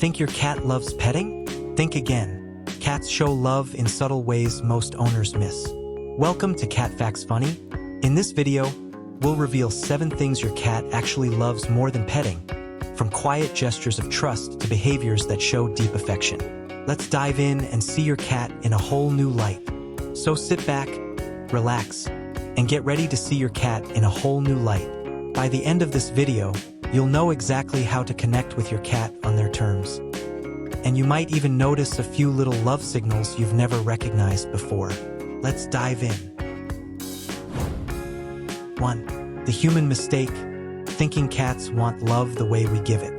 Think your cat loves petting? Think again. Cats show love in subtle ways most owners miss. Welcome to Cat Facts Funny. In this video, we'll reveal 7 things your cat actually loves more than petting, from quiet gestures of trust to behaviors that show deep affection. Let's dive in and see your cat in a whole new light. So sit back, relax, and get ready to see your cat in a whole new light. By the end of this video, you'll know exactly how to connect with your cat on their terms. And you might even notice a few little love signals you've never recognized before. Let's dive in. 1. The human mistake, thinking cats want love the way we give it.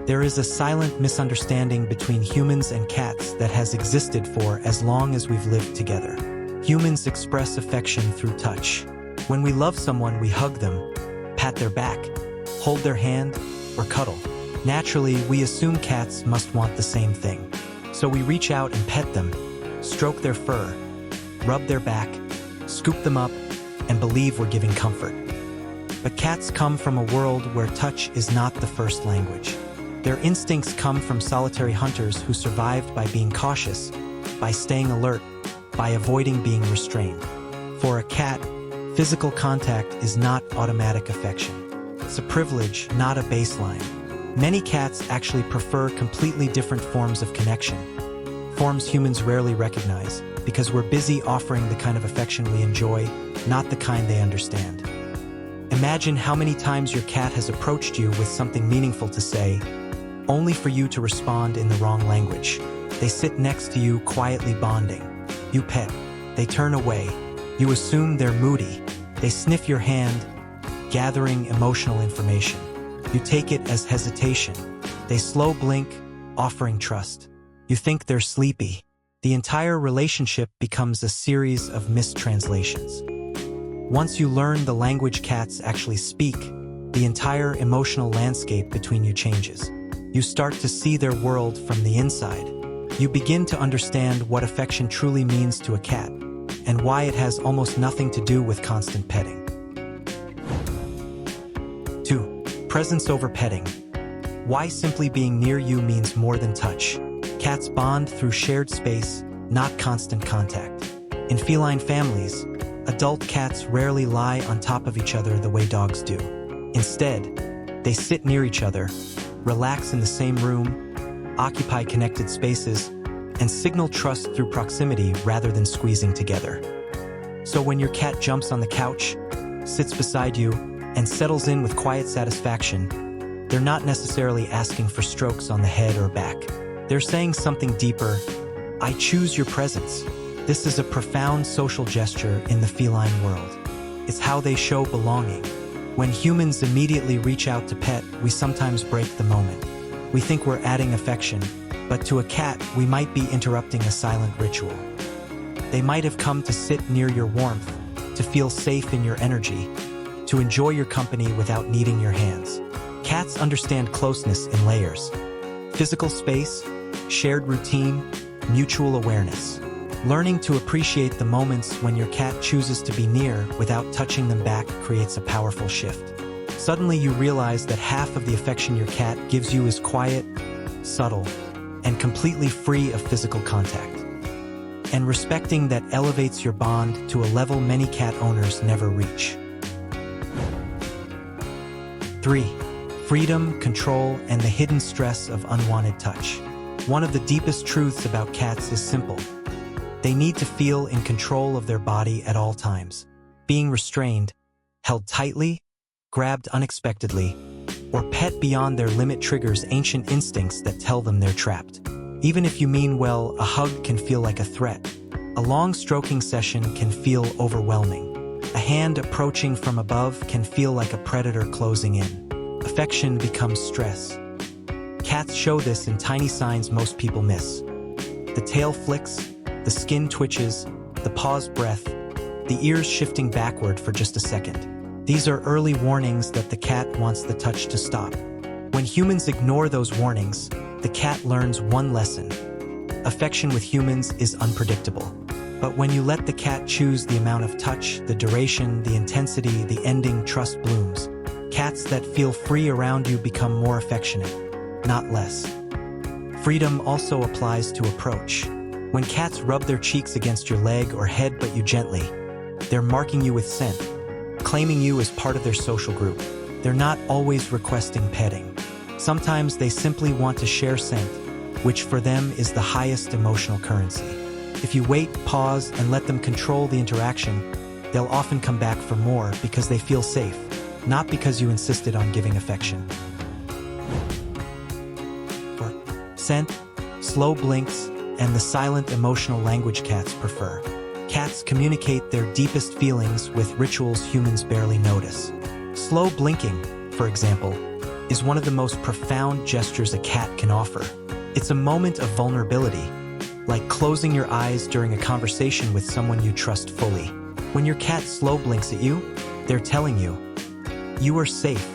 There is a silent misunderstanding between humans and cats that has existed for as long as we've lived together. Humans express affection through touch. When we love someone, we hug them, pat their back, hold their hand, or cuddle. Naturally, we assume cats must want the same thing. So we reach out and pet them, stroke their fur, rub their back, scoop them up, and believe we're giving comfort. But cats come from a world where touch is not the first language. Their instincts come from solitary hunters who survived by being cautious, by staying alert, by avoiding being restrained. For a cat, physical contact is not automatic affection. It's a privilege, not a baseline. Many cats actually prefer completely different forms of connection, forms humans rarely recognize, because we're busy offering the kind of affection we enjoy, not the kind they understand. Imagine how many times your cat has approached you with something meaningful to say, only for you to respond in the wrong language. They sit next to you, quietly bonding. You pet. They turn away. You assume they're moody. They sniff your hand, gathering emotional information. You take it as hesitation. They slow blink, offering trust. You think they're sleepy. The entire relationship becomes a series of mistranslations. Once you learn the language cats actually speak, the entire emotional landscape between you changes. You start to see their world from the inside. You begin to understand what affection truly means to a cat, and why it has almost nothing to do with constant petting. 2. Presence over petting. Why simply being near you means more than touch. Cats bond through shared space, not constant contact. In feline families, adult cats rarely lie on top of each other the way dogs do. Instead, they sit near each other, relax in the same room, occupy connected spaces, and signal trust through proximity rather than squeezing together. So when your cat jumps on the couch, sits beside you, and settles in with quiet satisfaction, they're not necessarily asking for strokes on the head or back. They're saying something deeper. I choose your presence. This is a profound social gesture in the feline world. It's how they show belonging. When humans immediately reach out to pet, we sometimes break the moment. We think we're adding affection, but to a cat, we might be interrupting a silent ritual. They might have come to sit near your warmth, to feel safe in your energy, to enjoy your company without needing your hands. Cats understand closeness in layers. Physical space, shared routine, mutual awareness. Learning to appreciate the moments when your cat chooses to be near without touching them back creates a powerful shift. Suddenly you realize that half of the affection your cat gives you is quiet, subtle, and completely free of physical contact. And respecting that elevates your bond to a level many cat owners never reach. 3. Freedom, control, and the hidden stress of unwanted touch. One of the deepest truths about cats is simple. They need to feel in control of their body at all times. Being restrained, held tightly, grabbed unexpectedly, or pet beyond their limit triggers ancient instincts that tell them they're trapped. Even if you mean well, a hug can feel like a threat. A long stroking session can feel overwhelming. A hand approaching from above can feel like a predator closing in. Affection becomes stress. Cats show this in tiny signs most people miss. The tail flicks, the skin twitches, the paw's breath, the ears shifting backward for just a second. These are early warnings that the cat wants the touch to stop. When humans ignore those warnings, the cat learns one lesson. Affection with humans is unpredictable. But when you let the cat choose the amount of touch, the duration, the intensity, the ending, trust blooms. Cats that feel free around you become more affectionate, not less. Freedom also applies to approach. When cats rub their cheeks against your leg or head but you gently, they're marking you with scent, claiming you as part of their social group. They're not always requesting petting. Sometimes they simply want to share scent, which for them is the highest emotional currency. If you wait, pause, and let them control the interaction, they'll often come back for more because they feel safe, not because you insisted on giving affection. For scent, slow blinks, and the silent emotional language cats prefer. Cats communicate their deepest feelings with rituals humans barely notice. Slow blinking, for example, is one of the most profound gestures a cat can offer. It's a moment of vulnerability, like closing your eyes during a conversation with someone you trust fully. When your cat slow blinks at you, they're telling you, "You are safe,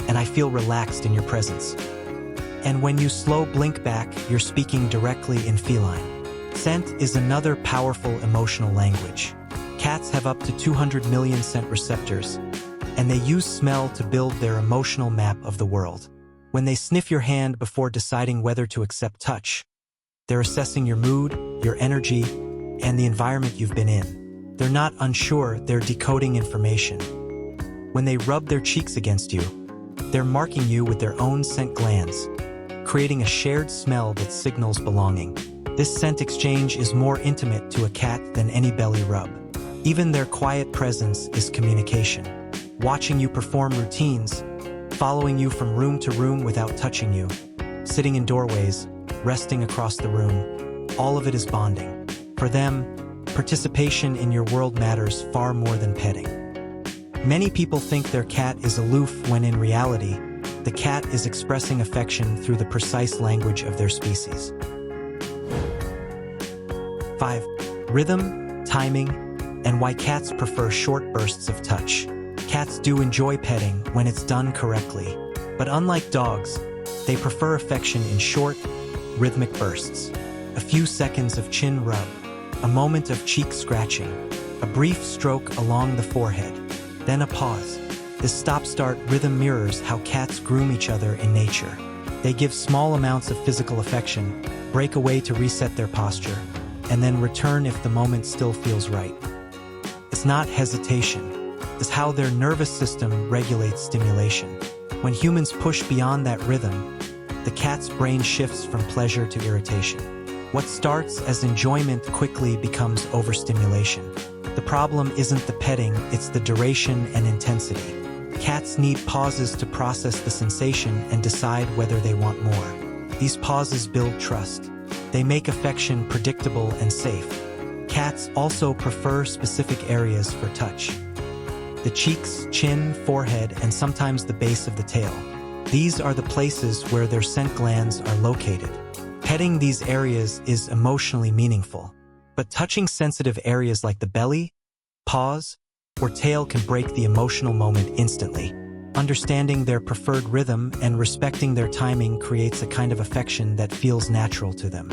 and I feel relaxed in your presence." And when you slow blink back, you're speaking directly in feline. Scent is another powerful emotional language. Cats have up to 200 million scent receptors, and they use smell to build their emotional map of the world. When they sniff your hand before deciding whether to accept touch, they're assessing your mood, your energy, and the environment you've been in. They're not unsure, they're decoding information. When they rub their cheeks against you, they're marking you with their own scent glands, creating a shared smell that signals belonging. This scent exchange is more intimate to a cat than any belly rub. Even their quiet presence is communication. Watching you perform routines, following you from room to room without touching you, sitting in doorways, resting across the room, all of it is bonding. For them, participation in your world matters far more than petting. Many people think their cat is aloof when in reality, the cat is expressing affection through the precise language of their species. 5. Rhythm, timing, and why cats prefer short bursts of touch. Cats do enjoy petting when it's done correctly, but unlike dogs, they prefer affection in short, rhythmic bursts. A few seconds of chin rub, a moment of cheek scratching, a brief stroke along the forehead, then a pause. This stop-start rhythm mirrors how cats groom each other in nature. They give small amounts of physical affection, break away to reset their posture, and then return if the moment still feels right. It's not hesitation. It's how their nervous system regulates stimulation. When humans push beyond that rhythm, the cat's brain shifts from pleasure to irritation. What starts as enjoyment quickly becomes overstimulation. The problem isn't the petting, it's the duration and intensity. Cats need pauses to process the sensation and decide whether they want more. These pauses build trust. They make affection predictable and safe. Cats also prefer specific areas for touch. The cheeks, chin, forehead, and sometimes the base of the tail. These are the places where their scent glands are located. Petting these areas is emotionally meaningful, but touching sensitive areas like the belly, paws, or tail can break the emotional moment instantly. Understanding their preferred rhythm and respecting their timing creates a kind of affection that feels natural to them.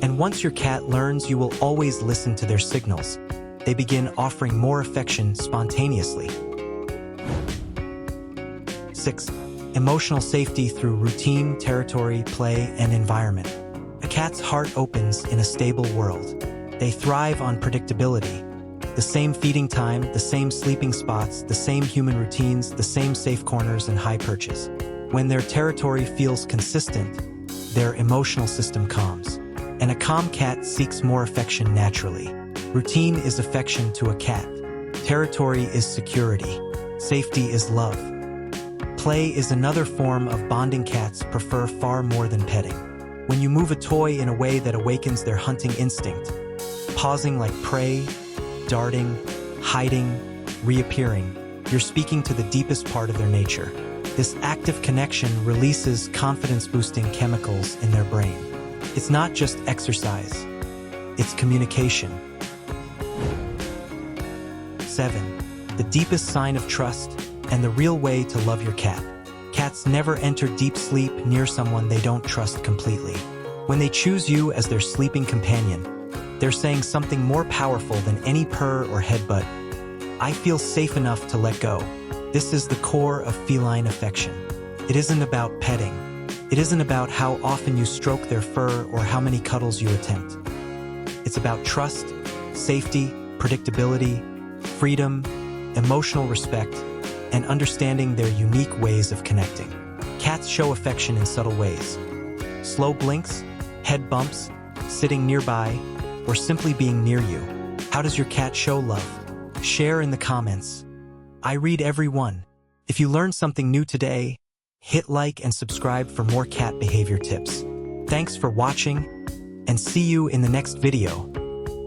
And once your cat learns you will always listen to their signals, they begin offering more affection spontaneously. 6. Emotional safety through routine, territory, play, and environment. A cat's heart opens in a stable world. They thrive on predictability. The same feeding time, the same sleeping spots, the same human routines, the same safe corners and high perches. When their territory feels consistent, their emotional system calms. And a calm cat seeks more affection naturally. Routine is affection to a cat. Territory is security. Safety is love. Play is another form of bonding cats prefer far more than petting. When you move a toy in a way that awakens their hunting instinct, pausing like prey, darting, hiding, reappearing, you're speaking to the deepest part of their nature. This active connection releases confidence-boosting chemicals in their brain. It's not just exercise, it's communication. 7. The deepest sign of trust and the real way to love your cat. Cats never enter deep sleep near someone they don't trust completely. When they choose you as their sleeping companion, they're saying something more powerful than any purr or headbutt. I feel safe enough to let go. This is the core of feline affection. It isn't about petting. It isn't about how often you stroke their fur or how many cuddles you attempt. It's about trust, safety, predictability, freedom, emotional respect, and understanding their unique ways of connecting. Cats show affection in subtle ways. Slow blinks, head bumps, sitting nearby, or simply being near you. How does your cat show love? Share in the comments. I read every one. If you learned something new today, hit like and subscribe for more cat behavior tips. Thanks for watching, and see you in the next video.